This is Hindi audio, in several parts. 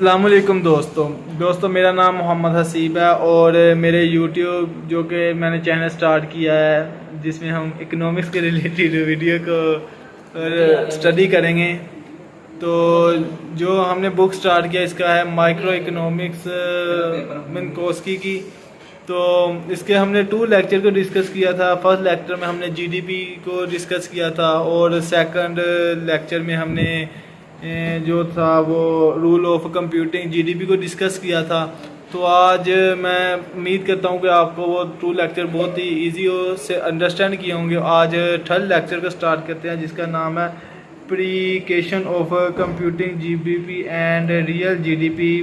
अस्सलामुअलैकुम दोस्तों मेरा नाम मोहम्मद हसीब है और मेरे यूट्यूब जो कि मैंने चैनल स्टार्ट किया है जिसमें हम इकोनॉमिक्स के रिलेटेड वीडियो को स्टडी करेंगे। तो जो हमने बुक स्टार्ट किया इसका है माइक्रो इकोनॉमिक्स मिन्कोस्की की। तो इसके हमने 2 लेक्चर को डिस्कस किया था। फर्स्ट लेक्चर में हमने जीडीपी को डिस्कस किया था और सेकंड लेक्चर में हमने जो था वो रूल ऑफ कंप्यूटिंग जीडीपी को डिस्कस किया था। तो आज मैं उम्मीद करता हूँ कि आपको वो 2 लेक्चर बहुत ही इजी से अंडरस्टैंड किए होंगे। आज थर्ड लेक्चर को स्टार्ट करते हैं जिसका नाम है application of computing GDP and real GDP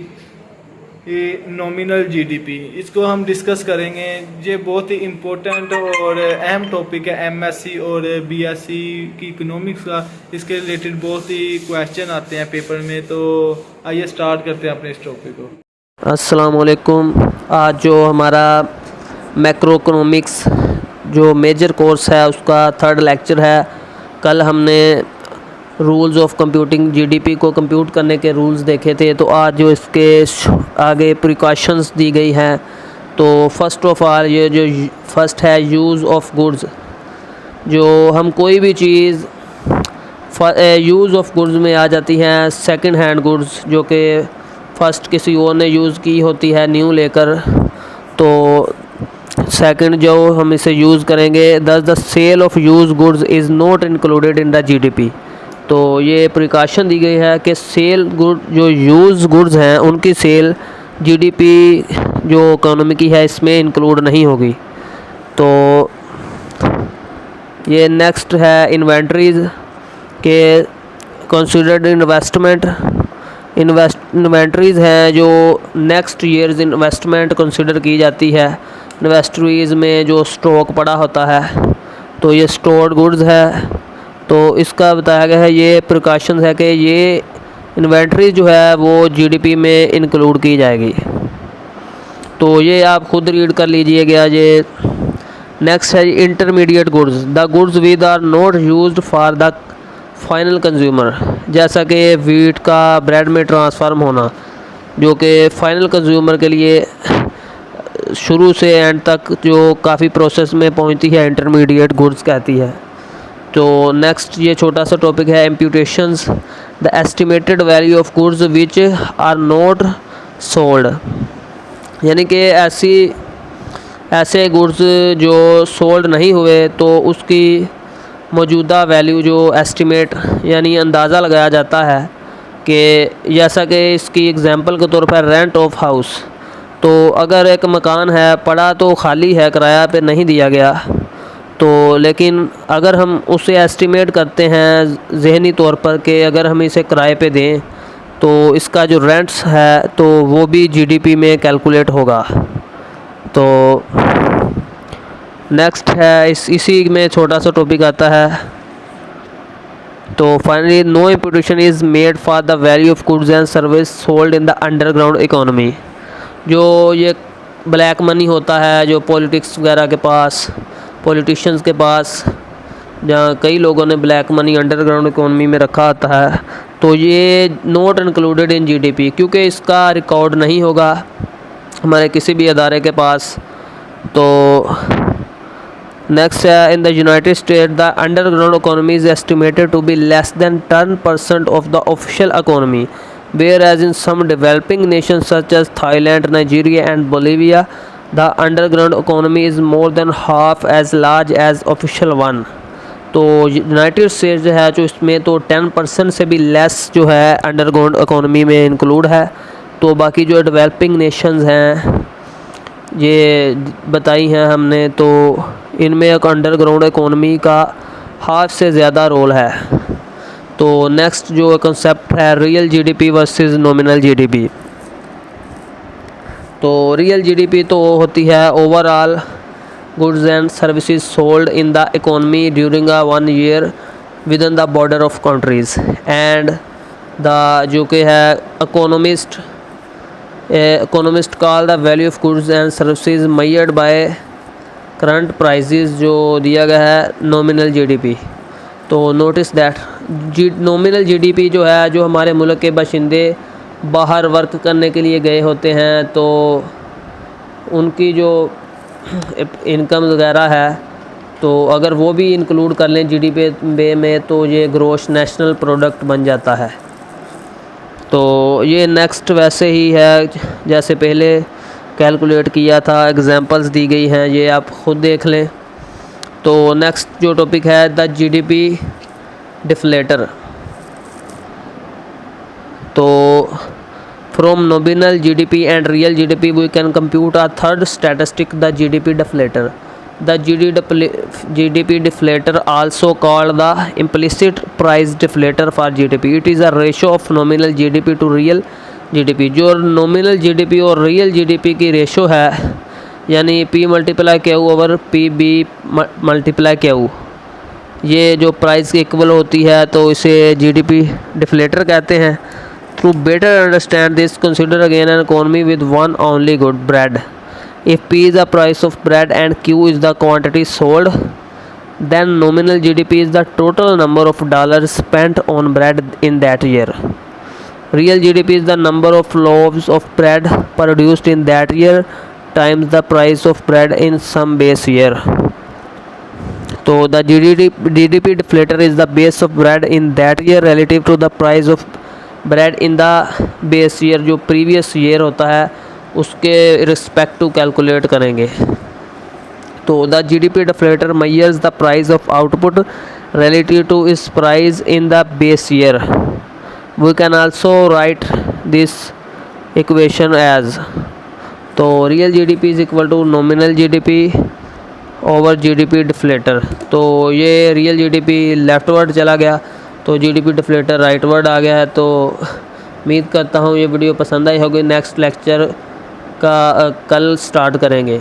nominal GDP. इसको हम डिस्कस करेंगे। ये बहुत ही इम्पोर्टेंट और अहम टॉपिक है एमएससी और बीएससी की इकोनॉमिक्स का। इसके रिलेटेड बहुत ही क्वेश्चन आते हैं पेपर में। तो आइए स्टार्ट करते हैं अपने इस टॉपिक को। अस्सलाम वालेकुम। आज जो हमारा मैक्रो इकोनॉमिक्स जो मेजर कोर्स है उसका थर्ड लेक्चर है। कल हमने रूल्स ऑफ कंप्यूटिंग जीडीपी को कंप्यूट करने के रूल्स देखे थे। तो आज जो इसके आगे प्रिकॉशंस दी गई हैं। तो फर्स्ट ऑफ ऑल ये जो फर्स्ट है यूज़ ऑफ गुड्स। जो हम कोई भी चीज़ यूज़ ऑफ गुड्स में आ जाती हैं सेकंड हैंड गुड्स जो कि फ़र्स्ट किसी और ने यूज़ की होती है न्यू लेकर। तो सेकंड जो हम इसे यूज़ करेंगे the sale of used goods is not included in the GDP. तो ये प्रिकॉशन दी गई है कि सेल गुड जो यूज़ गुड्स हैं उनकी सेल जीडीपी जो इकोनॉमी की है इसमें इंक्लूड नहीं होगी। तो ये नेक्स्ट है इन्वेंटरीज के कंसिडर्ड इन्वेंटरीज़ हैं जो नेक्स्ट ईयर्स इन्वेस्टमेंट कंसिडर की जाती है। इन्वेंटरीज़ में जो स्टॉक पड़ा होता है तो ये स्टोर्ड गुड्स है। तो इसका बताया गया है ये प्रिकॉशंस है कि ये इन्वेंटरी जो है वो जीडीपी में इंक्लूड की जाएगी। तो ये आप खुद रीड कर लीजिएगा। ये नेक्स्ट है intermediate goods the goods with are not used for the final consumer. जैसा कि वीट का ब्रेड में ट्रांसफार्म होना जो कि फाइनल कंज्यूमर के लिए शुरू से एंड तक जो काफ़ी प्रोसेस में पहुंचती है इंटरमीडिएट गुड्स कहती है। तो नेक्स्ट ये छोटा सा टॉपिक है imputations the estimated value of goods which are not sold. यानी कि ऐसे गुड्स जो सोल्ड नहीं हुए तो उसकी मौजूदा वैल्यू जो एस्टिमेट यानी अंदाज़ा लगाया जाता है कि जैसा कि इसकी एग्जांपल के तौर पर रेंट ऑफ हाउस। तो अगर एक मकान है पड़ा तो खाली है किराया पे नहीं दिया गया तो लेकिन अगर हम उसे एस्टिमेट करते हैं ज़हनी तौर पर कि अगर हम इसे किराए पे दें तो इसका जो रेंट्स है तो वो भी जीडीपी में कैलकुलेट होगा। तो नेक्स्ट है इसी में छोटा सा टॉपिक आता है। तो finally no imputation is made for the value of goods and service sold in the underground economy. जो ये ब्लैक मनी होता है जो पॉलिटिक्स वगैरह के पास पॉलिटिशियंस के पास जहाँ कई लोगों ने ब्लैक मनी अंडरग्राउंड इकोनॉमी में रखा होता है तो ये नॉट इंक्लूडेड इन जीडीपी क्योंकि इसका रिकॉर्ड नहीं होगा हमारे किसी भी अदारे के पास। तो नेक्स्ट है in the united state the underground economy is estimated to be less than 10% of the official economy whereas in some developing nations such as Thailand, Nigeria and Bolivia the underground economy is more than half as large as official one। तो यूनाइटेड स्टेट्स जो है जो इसमें तो 10% से भी लेस जो है अंडरग्राउंड इकोनॉमी में इंक्लूड है। तो बाकी जो डेवलपिंग नेशंस हैं ये बताई हैं हमने तो इनमें एक अंडरग्राउंड इकोनॉमी का हाफ से ज़्यादा रोल है। तो नेक्स्ट जो कंसेप्ट है real GDP versus nominal GDP. तो रियल जीडीपी तो होती है overall goods and services sold in the economy during a 1 year with in the border of countries and the जो कि है economist call the value of goods and services measured by current prices जो दिया गया है नॉमिनल जीडीपी। तो नोटिस दैट नॉमिनल जीडीपी जो है जो हमारे मुल्क के बाशिंदे बाहर वर्क करने के लिए गए होते हैं तो उनकी जो इनकम वगैरह है तो अगर वो भी इंक्लूड कर लें जीडीपी में तो ये ग्रॉस नेशनल प्रोडक्ट बन जाता है। तो ये नेक्स्ट वैसे ही है जैसे पहले कैलकुलेट किया था, एग्जांपल्स दी गई हैं, ये आप ख़ुद देख लें। तो नेक्स्ट जो टॉपिक है द जीडीपी डिफ्लेटर। तो from nominal GDP and real GDP we can compute a third statistic the GDP deflator. The GDP deflator, also called the implicit price deflator for GDP. It is a ratio of nominal GDP to real GDP. जो nominal GDP और real GDP की रेशो है यानी P multiply Q over PB multiply Q, ये जो प्राइस की इक्वल होती है तो इसे GDP डिफ्लेटर कहते हैं। To better understand this, consider again an economy with one only good, bread. If P is the price of bread and Q is the quantity sold, then nominal GDP is the total number of dollars spent on bread in that year. Real GDP is the number of loaves of bread produced in that year times the price of bread in some base year. So the GDP deflator is the base of bread in that year relative to the price of bread in the base year, जो previous year होता है उसके रिस्पेक्टिव कैलकुलेट करेंगे। तो the GDP deflator measures the price of output relative to is price in the base year. We can also write this equation as, तो real GDP is equal to nominal GDP over GDP deflator. तो ये रियल जीडीपी लेफ्टवर्ड चला गया तो जीडीपी डिफ्लेटर राइटवर्ड आ गया है। तो उम्मीद करता हूँ ये वीडियो पसंद आई होगी। नेक्स्ट लेक्चर का कल स्टार्ट करेंगे।